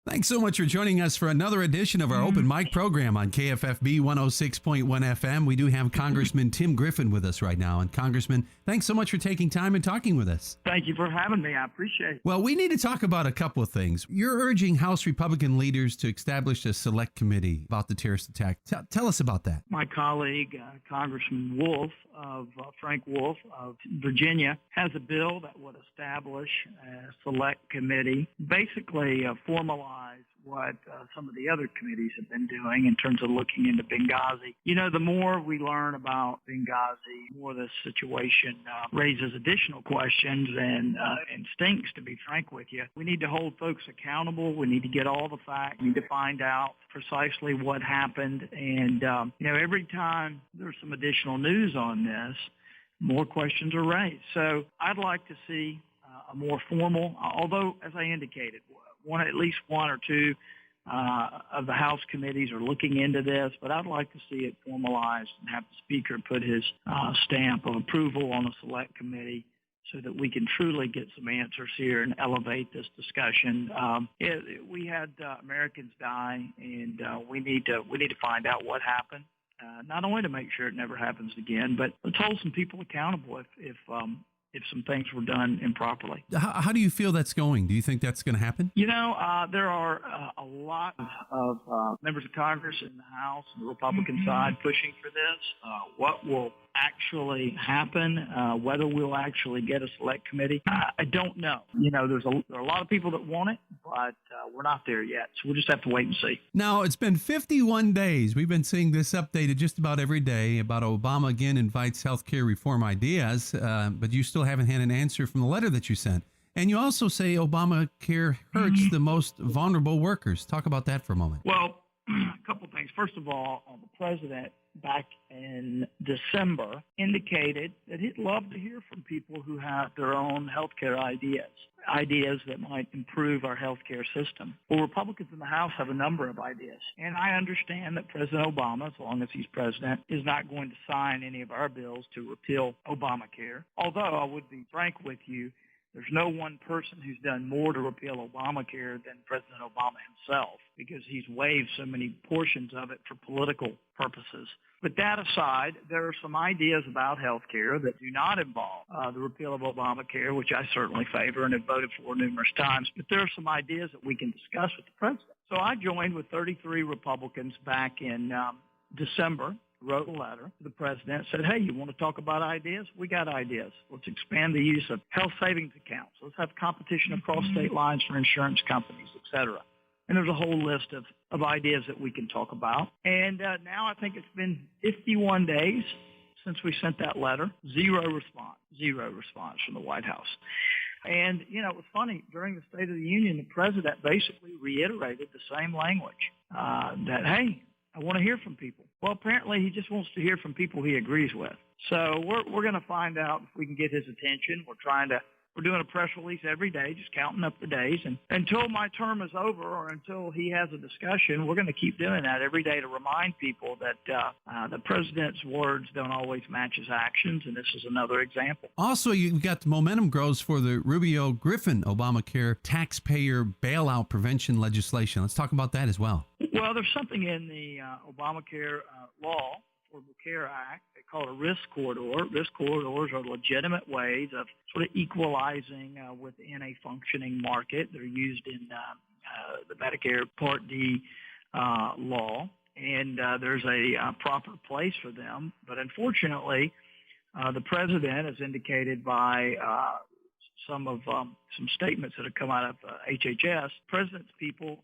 Thanks so much for joining us for another edition of our open mic program on KFFB 106.1 FM. We do have Congressman Tim Griffin with us right now. And Congressman, thanks so much for taking time and talking with us. Thank you for having me. I appreciate it. Well, we need to talk about a couple of things. You're urging House Republican leaders to establish a select committee about the terrorist attack. Tell us about that. My colleague, Congressman Frank Wolf of Virginia, has a bill that would establish a select committee, basically formalize what some of the other committees have been doing in terms of looking into Benghazi. You know, the more we learn about Benghazi, the more this situation raises additional questions and stinks, to be frank with you. We need to hold folks accountable. We need to get all the facts. We need to find out precisely what happened. And, every time there's some additional news on this, more questions are raised. So I'd like to see a more formal, although, as I indicated, at least one or two of the House committees are looking into this, but I'd like to see it formalized and have the Speaker put his stamp of approval on a select committee so that we can truly get some answers here and elevate this discussion. We had Americans die, and we need to find out what happened. Not only to make sure it never happens again, but let's hold some people accountable if some things were done improperly. How do you feel that's going? Do you think that's going to happen? There are a lot of members of Congress in the House and the Republican side pushing for this. What will actually happen, whether we'll actually get a select committee, I don't know. There are a lot of people that want it, but we're not there yet. So we'll just have to wait and see. Now, it's been 51 days. We've been seeing this updated just about every day about Obama again invites health care reform ideas, but you still haven't had an answer from the letter that you sent. And you also say Obamacare hurts the most vulnerable workers. Talk about that for a moment. Well, a couple of things. First of all, the president back in December indicated that he'd love to hear from people who have their own healthcare ideas that might improve our healthcare system. Well, Republicans in the House have a number of ideas. And I understand that President Obama, as long as he's president, is not going to sign any of our bills to repeal Obamacare. Although I would be frank with you, there's no one person who's done more to repeal Obamacare than President Obama himself, because he's waived so many portions of it for political purposes. But that aside, there are some ideas about health care that do not involve the repeal of Obamacare, which I certainly favor and have voted for numerous times. But there are some ideas that we can discuss with the president. So I joined with 33 Republicans back in December, wrote a letter to the president, said, hey, you want to talk about ideas? We got ideas. Let's expand the use of health savings accounts. Let's have competition across state lines for insurance companies, et cetera. And there's a whole list of ideas that we can talk about. And now I think it's been 51 days since we sent that letter. Zero response from the White House. And, it was funny. During the State of the Union, the president basically reiterated the same language, that, hey, I want to hear from people. Well, apparently he just wants to hear from people he agrees with. So we're going to find out if we can get his attention. We're doing a press release every day, just counting up the days. And until my term is over or until he has a discussion, we're going to keep doing that every day to remind people that the president's words don't always match his actions, and this is another example. Also, you've got the momentum grows for the Rubio-Griffin Obamacare taxpayer bailout prevention legislation. Let's talk about that as well. Well, there's something in the Obamacare law, Affordable Care Act, they call it a risk corridor. Risk corridors are legitimate ways of sort of equalizing within a functioning market. They're used in the Medicare Part D law, and there's a proper place for them. But unfortunately, the president has indicated by some statements that have come out of HHS. President's people,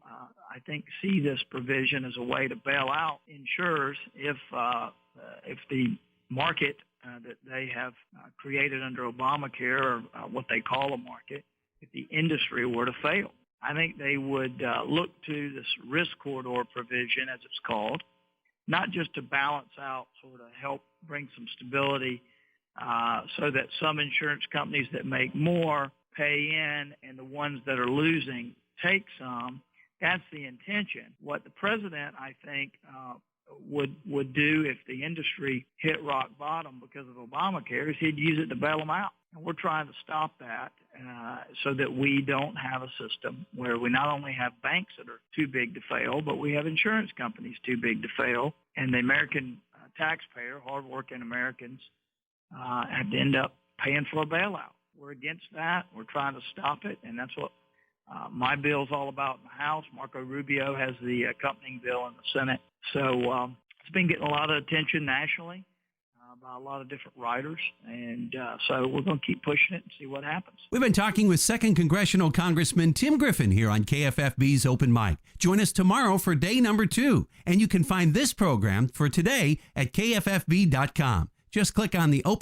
I think, see this provision as a way to bail out insurers if the market that they have created under Obamacare, or what they call a market, if the industry were to fail. I think they would look to this risk corridor provision, as it's called, not just to balance out, sort of help bring some stability so that some insurance companies that make more pay in and the ones that are losing take some. That's the intention. What the president, I think, would do if the industry hit rock bottom because of Obamacare is he'd use it to bail them out. And we're trying to stop that so that we don't have a system where we not only have banks that are too big to fail, but we have insurance companies too big to fail. And the American taxpayer, hardworking Americans, have to end up paying for a bailout. We're against that. We're trying to stop it, and that's what my bill is all about in the House. Marco Rubio has the accompanying bill in the Senate. So it's been getting a lot of attention nationally by a lot of different writers, and so we're going to keep pushing it and see what happens. We've been talking with 2nd Congressional Congressman Tim Griffin here on KFFB's Open Mic. Join us tomorrow for day number 2, and you can find this program for today at kffb.com. Just click on the Open